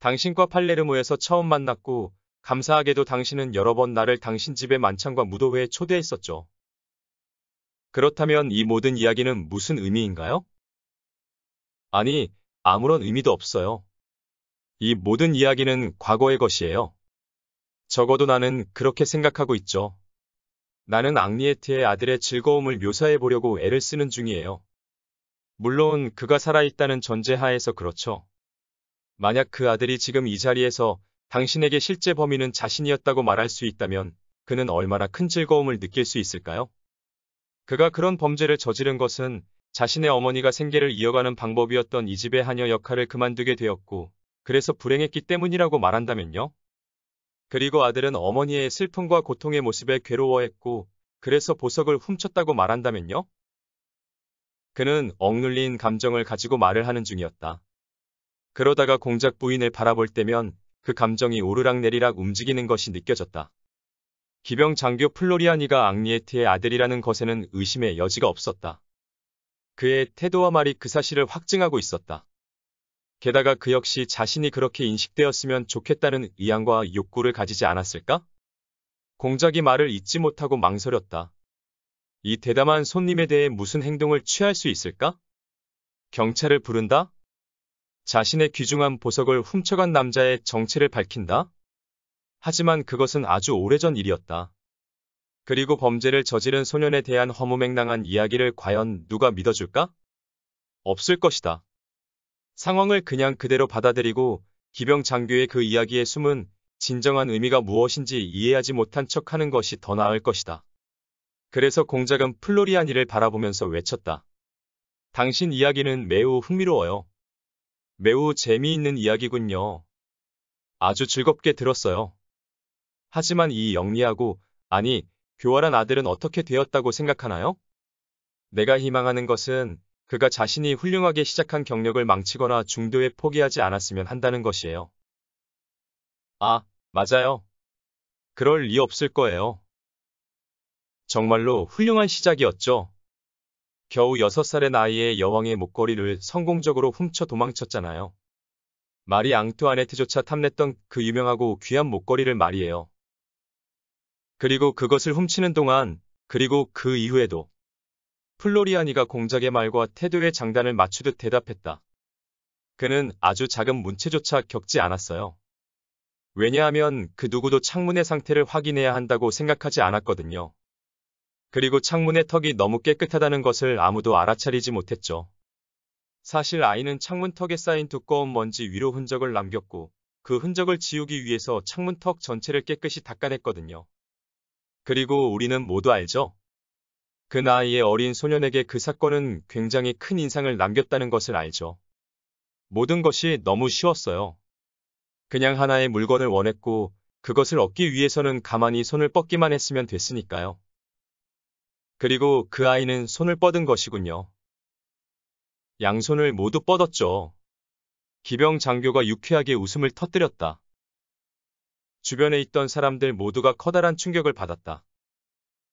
당신과 팔레르모에서 처음 만났고 감사하게도 당신은 여러 번 나를 당신 집의 만찬과 무도회에 초대했었죠. 그렇다면 이 모든 이야기는 무슨 의미인가요? 아니, 아무런 의미도 없어요. 이 모든 이야기는 과거의 것이에요. 적어도 나는 그렇게 생각하고 있죠. 나는 앙리에트의 아들의 즐거움을 묘사해 보려고 애를 쓰는 중이에요. 물론 그가 살아있다는 전제하에서 그렇죠. 만약 그 아들이 지금 이 자리에서 당신에게 실제 범인은 자신이었다고 말할 수 있다면 그는 얼마나 큰 즐거움을 느낄 수 있을까요? 그가 그런 범죄를 저지른 것은 자신의 어머니가 생계를 이어가는 방법이었던 이 집의 하녀 역할을 그만두게 되었고 그래서 불행했기 때문이라고 말한다면요? 그리고 아들은 어머니의 슬픔과 고통의 모습에 괴로워했고 그래서 보석을 훔쳤다고 말한다면요? 그는 억눌린 감정을 가지고 말을 하는 중이었다. 그러다가 공작 부인을 바라볼 때면 그 감정이 오르락내리락 움직이는 것이 느껴졌다. 기병 장교 플로리아니가 앙리에트의 아들이라는 것에는 의심의 여지가 없었다. 그의 태도와 말이 그 사실을 확증하고 있었다. 게다가 그 역시 자신이 그렇게 인식되었으면 좋겠다는 의향과 욕구를 가지지 않았을까? 공작이 말을 잇지 못하고 망설였다. 이 대담한 손님에 대해 무슨 행동을 취할 수 있을까? 경찰을 부른다? 자신의 귀중한 보석을 훔쳐간 남자의 정체를 밝힌다? 하지만 그것은 아주 오래전 일이었다. 그리고 범죄를 저지른 소년에 대한 허무맹랑한 이야기를 과연 누가 믿어줄까? 없을 것이다. 상황을 그냥 그대로 받아들이고 기병 장교의 그 이야기의 숨은 진정한 의미가 무엇인지 이해하지 못한 척하는 것이 더 나을 것이다. 그래서 공작은 플로리아니를 바라보면서 외쳤다. 당신 이야기는 매우 흥미로워요. 매우 재미있는 이야기군요. 아주 즐겁게 들었어요. 하지만 이 영리하고, 아니, 교활한 아들은 어떻게 되었다고 생각하나요? 내가 희망하는 것은 그가 자신이 훌륭하게 시작한 경력을 망치거나 중도에 포기하지 않았으면 한다는 것이에요. 아, 맞아요. 그럴 리 없을 거예요. 정말로 훌륭한 시작이었죠. 겨우 6살의 나이에 여왕의 목걸이를 성공적으로 훔쳐 도망쳤잖아요. 마리 앙투아네트조차 탐냈던 그 유명하고 귀한 목걸이를 말이에요. 그리고 그것을 훔치는 동안, 그리고 그 이후에도 플로리아니가 공작의 말과 태도에 장단을 맞추듯 대답했다. 그는 아주 작은 문체조차 겪지 않았어요. 왜냐하면 그 누구도 창문의 상태를 확인해야 한다고 생각하지 않았거든요. 그리고 창문의 턱이 너무 깨끗하다는 것을 아무도 알아차리지 못했죠. 사실 아이는 창문턱에 쌓인 두꺼운 먼지 위로 흔적을 남겼고 그 흔적을 지우기 위해서 창문턱 전체를 깨끗이 닦아냈거든요. 그리고 우리는 모두 알죠? 그 나이의 어린 소년에게 그 사건은 굉장히 큰 인상을 남겼다는 것을 알죠. 모든 것이 너무 쉬웠어요. 그냥 하나의 물건을 원했고 그것을 얻기 위해서는 가만히 손을 뻗기만 했으면 됐으니까요. 그리고 그 아이는 손을 뻗은 것이군요. 양손을 모두 뻗었죠. 기병 장교가 유쾌하게 웃음을 터뜨렸다. 주변에 있던 사람들 모두가 커다란 충격을 받았다.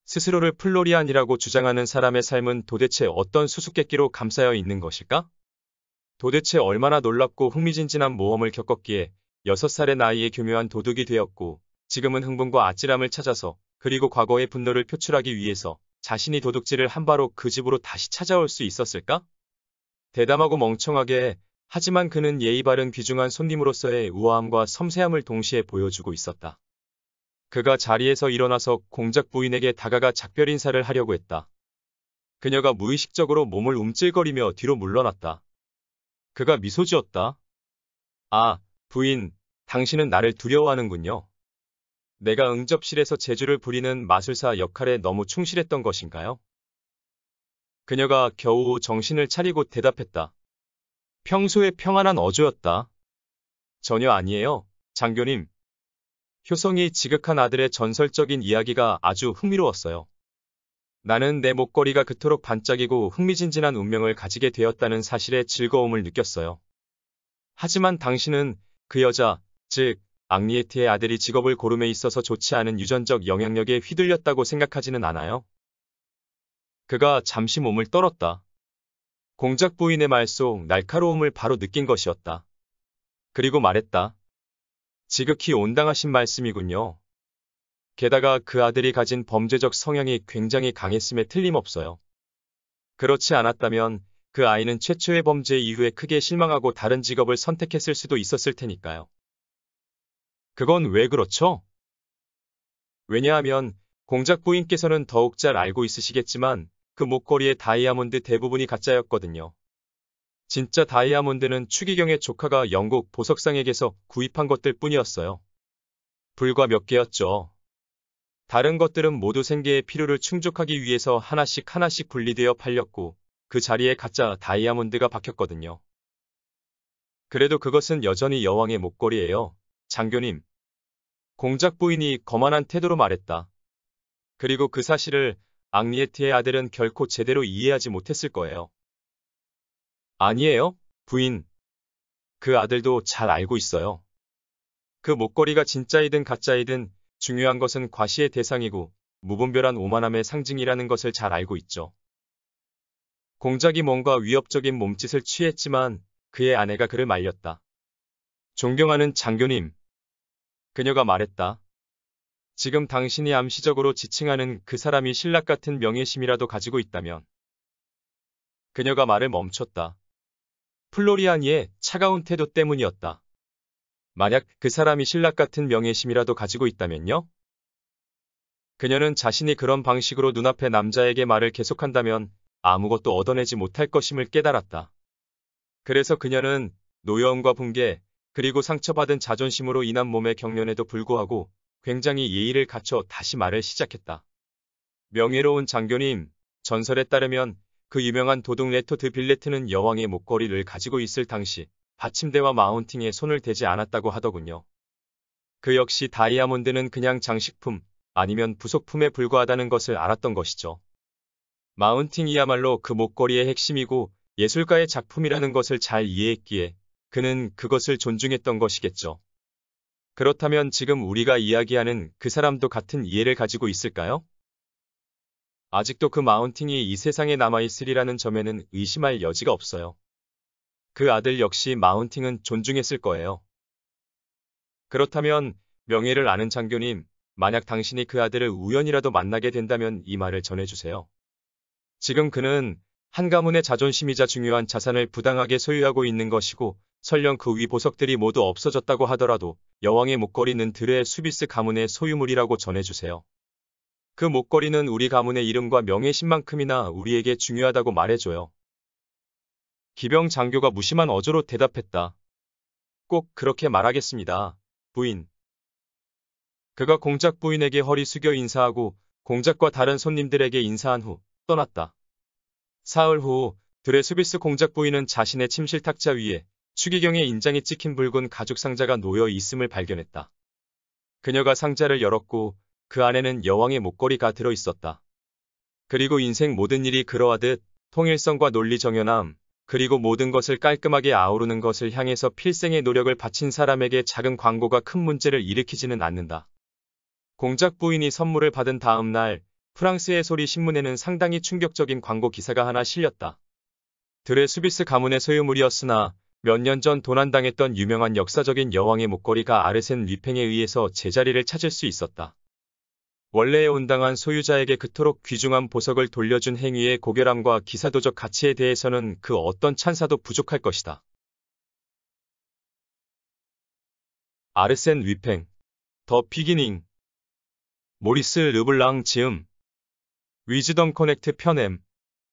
스스로를 플로리안이라고 주장하는 사람의 삶은 도대체 어떤 수수께끼로 감싸여 있는 것일까? 도대체 얼마나 놀랍고 흥미진진한 모험을 겪었기에 6살의 나이에 교묘한 도둑이 되었고 지금은 흥분과 아찔함을 찾아서 그리고 과거의 분노를 표출하기 위해서 자신이 도둑질을 한 바로 그 집으로 다시 찾아올 수 있었을까? 대담하고 멍청하게 하지만 그는 예의 바른 귀중한 손님으로서의 우아함과 섬세함을 동시에 보여주고 있었다. 그가 자리에서 일어나서 공작 부인에게 다가가 작별 인사를 하려고 했다. 그녀가 무의식적으로 몸을 움찔거리며 뒤로 물러났다. 그가 미소 지었다. 아, 부인, 당신은 나를 두려워하는군요. 내가 응접실에서 재주를 부리는 마술사 역할에 너무 충실했던 것인가요? 그녀가 겨우 정신을 차리고 대답했다. 평소에 평안한 어조였다. 전혀 아니에요, 장교님. 효성이 지극한 아들의 전설적인 이야기가 아주 흥미로웠어요. 나는 내 목걸이가 그토록 반짝이고 흥미진진한 운명을 가지게 되었다는 사실에 즐거움을 느꼈어요. 하지만 당신은 그 여자, 즉 앙리에트의 아들이 직업을 고름에 있어서 좋지 않은 유전적 영향력에 휘둘렸다고 생각하지는 않아요? 그가 잠시 몸을 떨었다. 공작 부인의 말 속 날카로움을 바로 느낀 것이었다. 그리고 말했다. 지극히 온당하신 말씀이군요. 게다가 그 아들이 가진 범죄적 성향이 굉장히 강했음에 틀림없어요. 그렇지 않았다면 그 아이는 최초의 범죄 이후에 크게 실망하고 다른 직업을 선택했을 수도 있었을 테니까요. 그건 왜 그렇죠? 왜냐하면 공작 부인께서는 더욱 잘 알고 있으시겠지만 그 목걸이의 다이아몬드 대부분이 가짜였거든요. 진짜 다이아몬드는 추기경의 조카가 영국 보석상에게서 구입한 것들 뿐이었어요. 불과 몇 개였죠. 다른 것들은 모두 생계의 필요를 충족하기 위해서 하나씩 하나씩 분리되어 팔렸고 그 자리에 가짜 다이아몬드가 박혔거든요. 그래도 그것은 여전히 여왕의 목걸이예요, 장교님. 공작 부인이 거만한 태도로 말했다. 그리고 그 사실을 앙리에트의 아들은 결코 제대로 이해하지 못했을 거예요. 아니에요, 부인. 그 아들도 잘 알고 있어요. 그 목걸이가 진짜이든 가짜이든 중요한 것은 과시의 대상이고 무분별한 오만함의 상징이라는 것을 잘 알고 있죠. 공작이 뭔가 위협적인 몸짓을 취했지만 그의 아내가 그를 말렸다. 존경하는 장교님. 그녀가 말했다. 지금 당신이 암시적으로 지칭하는 그 사람이 신락 같은 명예심이라도 가지고 있다면. 그녀가 말을 멈췄다. 플로리아니의 차가운 태도 때문이었다. 만약 그 사람이 신락 같은 명예심이라도 가지고 있다면요? 그녀는 자신이 그런 방식으로 눈앞의 남자에게 말을 계속한다면 아무것도 얻어내지 못할 것임을 깨달았다. 그래서 그녀는 노여움과 붕괴, 그리고 상처받은 자존심으로 인한 몸의 경련에도 불구하고 굉장히 예의를 갖춰 다시 말을 시작했다. 명예로운 장교님, 전설에 따르면 그 유명한 도둑 레토 드 빌레트는 여왕의 목걸이를 가지고 있을 당시 받침대와 마운팅에 손을 대지 않았다고 하더군요. 그 역시 다이아몬드는 그냥 장식품 아니면 부속품에 불과하다는 것을 알았던 것이죠. 마운팅이야말로 그 목걸이의 핵심이고 예술가의 작품이라는 것을 잘 이해했기에 그는 그것을 존중했던 것이겠죠. 그렇다면 지금 우리가 이야기하는 그 사람도 같은 이해를 가지고 있을까요? 아직도 그 마운팅이 이 세상에 남아있으리라는 점에는 의심할 여지가 없어요. 그 아들 역시 마운팅은 존중했을 거예요. 그렇다면 명예를 아는 장교님, 만약 당신이 그 아들을 우연이라도 만나게 된다면 이 말을 전해주세요. 지금 그는 한 가문의 자존심이자 중요한 자산을 부당하게 소유하고 있는 것이고 설령 그 위 보석들이 모두 없어졌다고 하더라도 여왕의 목걸이는 드레 수비스 가문의 소유물이라고 전해주세요. 그 목걸이는 우리 가문의 이름과 명예신만큼이나 우리에게 중요하다고 말해줘요. 기병 장교가 무심한 어조로 대답했다. 꼭 그렇게 말하겠습니다, 부인. 그가 공작 부인에게 허리 숙여 인사하고 공작과 다른 손님들에게 인사한 후 떠났다. 사흘 후 드레 수비스 공작 부인은 자신의 침실 탁자 위에 추기경의 인장이 찍힌 붉은 가죽 상자가 놓여 있음을 발견했다. 그녀가 상자를 열었고 그 안에는 여왕의 목걸이가 들어 있었다. 그리고 인생 모든 일이 그러하듯 통일성과 논리 정연함, 그리고 모든 것을 깔끔하게 아우르는 것을 향해서 필생의 노력을 바친 사람에게 작은 광고가 큰 문제를 일으키지는 않는다. 공작 부인이 선물을 받은 다음 날 프랑스의 소리 신문에는 상당히 충격적인 광고 기사가 하나 실렸다. 드레 수비스 가문의 소유물이었으나 몇 년 전 도난당했던 유명한 역사적인 여왕의 목걸이가 아르센 뷔팽에 의해서 제자리를 찾을 수 있었다. 원래의 온당한 소유자에게 그토록 귀중한 보석을 돌려준 행위의 고결함과 기사도적 가치에 대해서는 그 어떤 찬사도 부족할 것이다. 아르센 뷔팽, 더 비기닝, 모리스 르블랑 지음, 위즈덤 커넥트 편엠